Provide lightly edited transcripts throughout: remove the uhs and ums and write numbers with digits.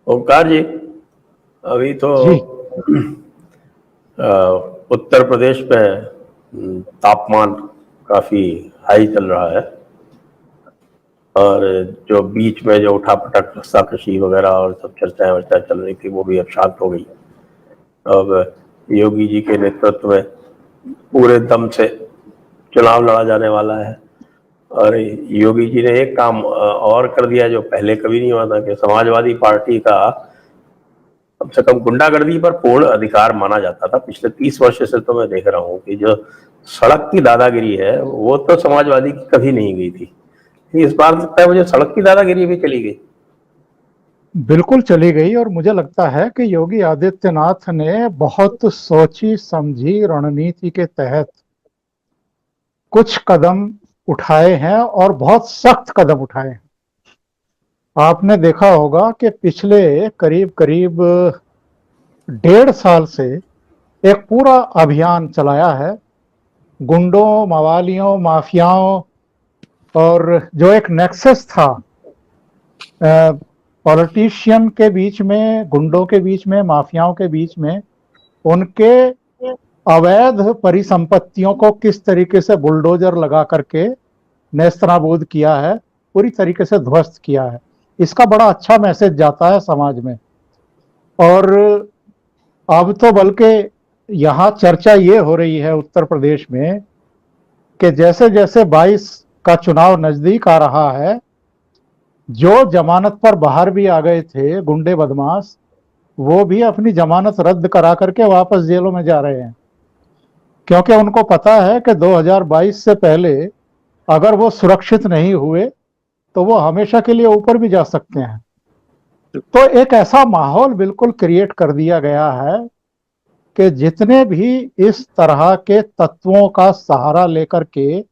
ओंकार जी, अभी तो जी। अ, उत्तर प्रदेश में तापमान काफी हाई चल रहा है। और जो बीच में जो उठापटक रस्साकशी वगैरह और सब चर्चाएं वर्चाएं चल रही थी, वो भी अब शांत हो गई। अब योगी जी के नेतृत्व में पूरे दम से चुनाव लड़ा जाने वाला है। और योगी जी ने एक काम और कर दिया जो पहले कभी नहीं हुआ था, कि समाजवादी पार्टी का कम से कम गुंडागर्दी पर पूर्ण अधिकार माना जाता था। पिछले 30 वर्ष से तो मैं देख रहा हूँ कि जो सड़क की दादागिरी है वो तो समाजवादी की कभी नहीं गई थी। इस बार लगता है मुझे सड़क की दादागिरी भी चली गई। बिल्कुल चली गई। और मुझे लगता है कि योगी आदित्यनाथ ने बहुत सोची समझी रणनीति के तहत कुछ कदम उठाए हैं और बहुत सख्त कदम उठाए हैं। आपने देखा होगा कि पिछले करीब करीब 1.5 साल से एक पूरा अभियान चलाया है। गुंडों, मवालियों, माफियाओं और जो एक नेक्सस था पॉलिटिशियन के बीच में, गुंडों के बीच में, माफियाओं के बीच में, उनके अवैध परिसंपत्तियों को किस तरीके से बुलडोजर लगा करके नेस्तनाबूद किया है, पूरी तरीके से ध्वस्त किया है। इसका बड़ा अच्छा मैसेज जाता है समाज में। और अब तो बल्कि यहाँ चर्चा ये हो रही है उत्तर प्रदेश में कि जैसे जैसे 22 का चुनाव नजदीक आ रहा है, जो जमानत पर बाहर भी आ गए थे गुंडे बदमाश, वो भी अपनी जमानत रद्द करा करके वापस जेलों में जा रहे हैं। क्योंकि उनको पता है कि 2022 से पहले अगर वो सुरक्षित नहीं हुए तो वो हमेशा के लिए ऊपर भी जा सकते हैं। तो एक ऐसा माहौल बिल्कुल क्रिएट कर दिया गया है कि जितने भी इस तरह के तत्वों का सहारा लेकर के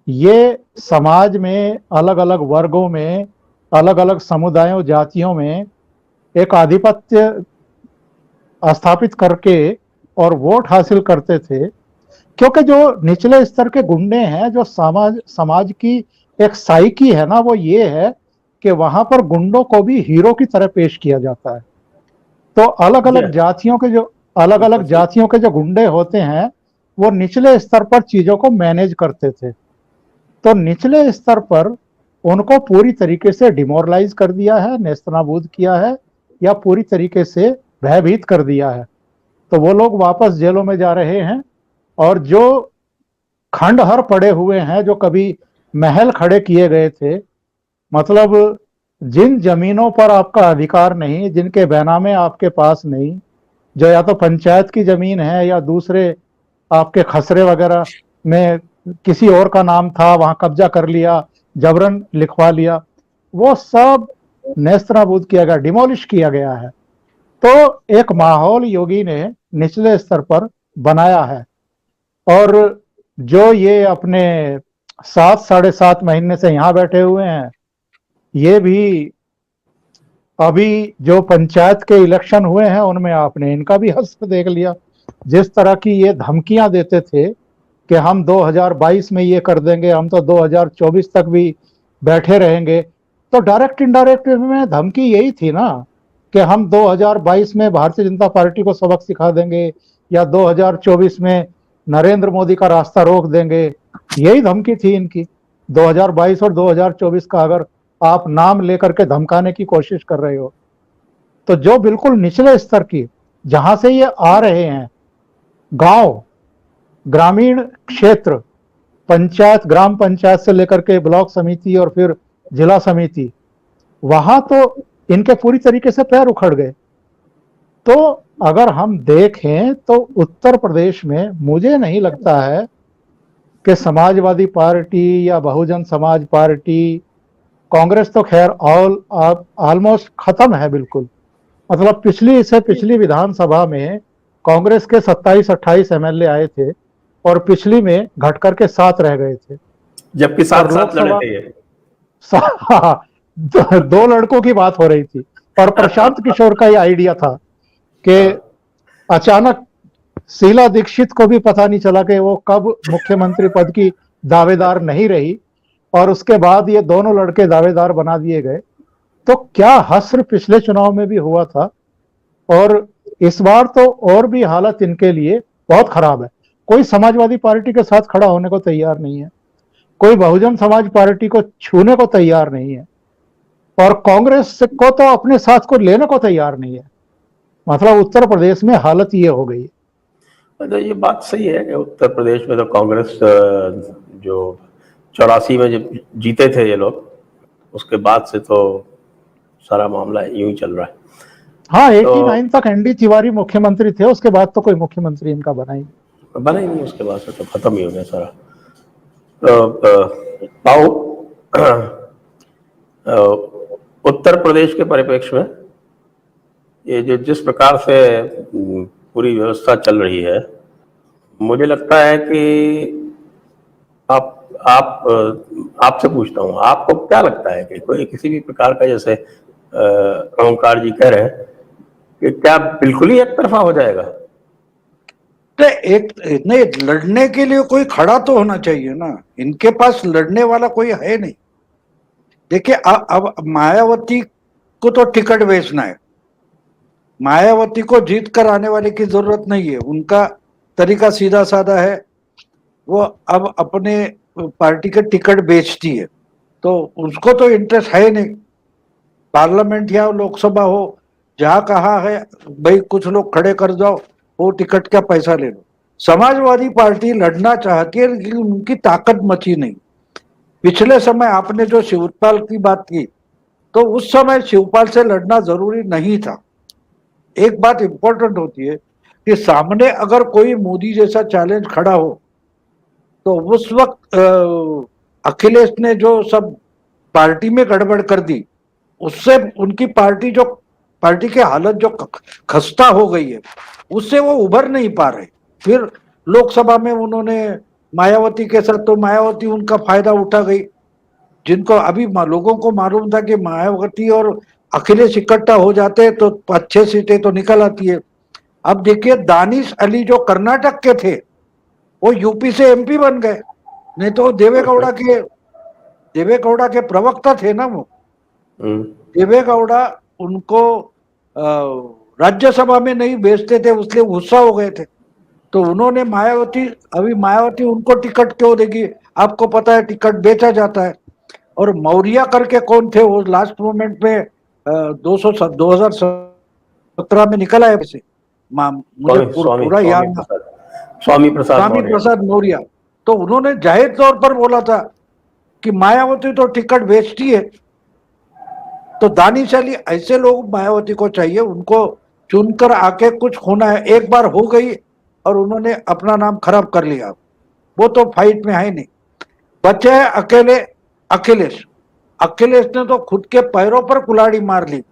ये समाज में अलग अलग वर्गों में, अलग अलग समुदायों, जातियों में एक आधिपत्य स्थापित करके और वोट हासिल करते थे। क्योंकि जो निचले स्तर के गुंडे हैं, जो समाज की एक साइकी है ना, वो ये है कि वहां पर गुंडों को भी हीरो की तरह पेश किया जाता है। तो अलग अलग जातियों के जो गुंडे होते हैं, वो निचले स्तर पर चीजों को मैनेज करते थे। तो निचले स्तर पर उनको पूरी तरीके से डिमोरलाइज कर दिया है, नेस्तनाबूद किया है, या पूरी तरीके से भयभीत कर दिया है। तो वो लोग वापस जेलों में जा रहे हैं। और जो खंडहर पड़े हुए हैं, जो कभी महल खड़े किए गए थे, मतलब जिन जमीनों पर आपका अधिकार नहीं, जिनके बैनामे आपके पास नहीं, जो या तो पंचायत की जमीन है या दूसरे आपके खसरे वगैरह में किसी और का नाम था, वहां कब्जा कर लिया, जबरन लिखवा लिया, वो सब नेस्तनाबूद किया गया, डिमोलिश किया गया है। तो एक माहौल योगी ने निचले स्तर पर बनाया है। और जो ये अपने 7 साढ़े 7 महीने से यहाँ बैठे हुए हैं, ये भी अभी जो पंचायत के इलेक्शन हुए हैं उनमें आपने इनका भी हश्र देख लिया। जिस तरह की ये धमकियां देते थे कि हम 2022 में ये कर देंगे, हम तो 2024 तक भी बैठे रहेंगे। तो डायरेक्ट इनडायरेक्ट में धमकी यही थी ना कि हम 2022 में भारतीय जनता पार्टी को सबक सिखा देंगे, या 2024 में नरेंद्र मोदी का रास्ता रोक देंगे। यही धमकी थी इनकी। 2022 और 2024 का अगर आप नाम लेकर के धमकाने की कोशिश कर रहे हो, तो जो बिल्कुल निचले स्तर की, जहां से ये आ रहे हैं, गांव, ग्रामीण क्षेत्र, पंचायत, ग्राम पंचायत से लेकर के ब्लॉक समिति और फिर जिला समिति, वहां तो इनके पूरी तरीके से पैर उखड़ गए। तो अगर हम देखें तो उत्तर प्रदेश में मुझे नहीं लगता है कि समाजवादी पार्टी या बहुजन समाज पार्टी, कांग्रेस तो खैर ऑलमोस्ट खत्म है बिल्कुल। मतलब पिछली विधानसभा में कांग्रेस के 27-28 एमएलए आए थे और पिछली में घट करके 7 रह गए थे। जबकि और 7-7 लड़े लोकसभा थे ये। दो लड़कों की बात हो रही थी। और प्रशांत किशोर का ये आइडिया था कि अचानक शीला दीक्षित को भी पता नहीं चला कि वो कब मुख्यमंत्री पद की दावेदार नहीं रही, और उसके बाद ये दोनों लड़के दावेदार बना दिए गए। तो क्या हश्र पिछले चुनाव में भी हुआ था, और इस बार तो और भी हालत इनके लिए बहुत खराब है। कोई समाजवादी पार्टी के साथ खड़ा होने को तैयार नहीं है, कोई बहुजन समाज पार्टी को छूने को तैयार नहीं है, और कांग्रेस को तो अपने साथ को लेने को तैयार नहीं है। मतलब उत्तर प्रदेश में हालत ये हो गई है। तो ये बात सही है कि उत्तर प्रदेश में तो कांग्रेस जो 84 में जब जीते थे ये लोग, उसके बाद से तो सारा मामला यूं ही चल रहा है। हाँ, तो 89 तक एनडी तिवारी मुख्यमंत्री थे, उसके बाद तो कोई मुख्यमंत्री इनका बना ही नहीं। बना ही नहीं, उसके बाद से तो खत्म ही हो गया सारा। तो पाओ उत्तर प्रदेश के परिप्रेक्ष्य में ये जो जिस प्रकार से पूरी व्यवस्था चल रही है, मुझे लगता है कि आपसे पूछता हूँ, आपको क्या लगता है कि कोई किसी भी प्रकार का, जैसे ओंकार जी कह रहे हैं कि क्या बिल्कुल ही एक तरफा हो जाएगा? तो एक नहीं, लड़ने के लिए कोई खड़ा तो होना चाहिए ना। इनके पास लड़ने वाला कोई है नहीं। देखिए, अब मायावती को तो टिकट बेचना है। मायावती को जीत कर आने वाले की जरूरत नहीं है। उनका तरीका सीधा साधा है, वो अब अपने पार्टी के टिकट बेचती है, तो उसको तो इंटरेस्ट है नहीं। पार्लियामेंट या लोकसभा हो, जहां कहा है भाई कुछ लोग खड़े कर जाओ, वो टिकट का पैसा ले लो। समाजवादी पार्टी लड़ना चाहती है, लेकिन उनकी ताकत मची नहीं। पिछले समय आपने जो शिवपाल की बात की, तो उस समय शिवपाल से लड़ना जरूरी नहीं था। एक बात इंपॉर्टेंट होती है कि सामने अगर कोई मोदी जैसा चैलेंज खड़ा हो, तो उस वक्त अखिलेश ने जो सब पार्टी में गड़बड़ कर दी, उससे उनकी पार्टी की हालत जो खस्ता हो गई है, उससे वो उभर नहीं पा रहे। फिर लोकसभा में उन्होंने मायावती के साथ, तो मायावती उनका फायदा उठा गई। जिनको अभी लोगों को मालूम था कि मायावती और अखिलेश इकट्ठा हो जाते हैं तो 5-6 सीटें तो निकल आती है। अब देखिए, दानिश अली जो कर्नाटक के थे, वो यूपी से एमपी बन गए। नहीं तो देवेगौड़ा के प्रवक्ता थे ना वो। देवेगौड़ा उनको राज्यसभा में नहीं भेजते थे, इसलिए गुस्सा हो गए थे। तो उन्होंने मायावती उनको टिकट क्यों देगी? आपको पता है टिकट बेचा जाता है। और मौर्य करके कौन थे, वो लास्ट मोमेंट में 2017 में निकल आए वैसे, मुझे पूरा याद, स्वामी प्रसाद मौर्य। तो उन्होंने जाहिर तौर पर बोला था कि मायावती तो टिकट बेचती है। तो दानिश अली, ऐसे लोग मायावती को चाहिए, उनको चुनकर आके कुछ होना है। एक बार हो गई और उन्होंने अपना नाम खराब कर लिया, वो तो फाइट में है नहीं। बचे है अकेले अखिलेश ने तो खुद के पैरों पर कुल्हाड़ी मार ली।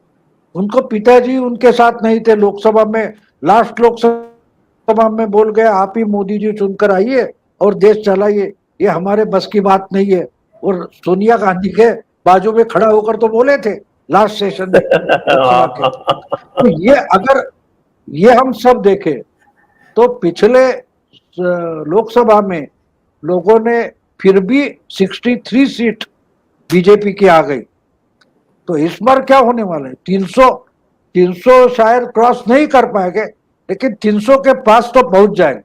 उनको पिताजी उनके साथ नहीं थे लोकसभा में। लास्ट लोकसभा में बोल गए, आप ही मोदी जी चुनकर आइए और देश चलाइए, ये हमारे बस की बात नहीं है। और सोनिया गांधी के बाजू में खड़ा होकर तो बोले थे लास्ट सेशन में लोकसभा के। तो ये अगर ये हम सब देखें तो पिछले लोकसभा में लोगों ने फिर भी 63 सीट बीजेपी की आ गई। तो इस बार क्या होने वाला है? 300 शायद क्रॉस नहीं कर पाएंगे, लेकिन 300 के पास तो पहुंच जाएंगे।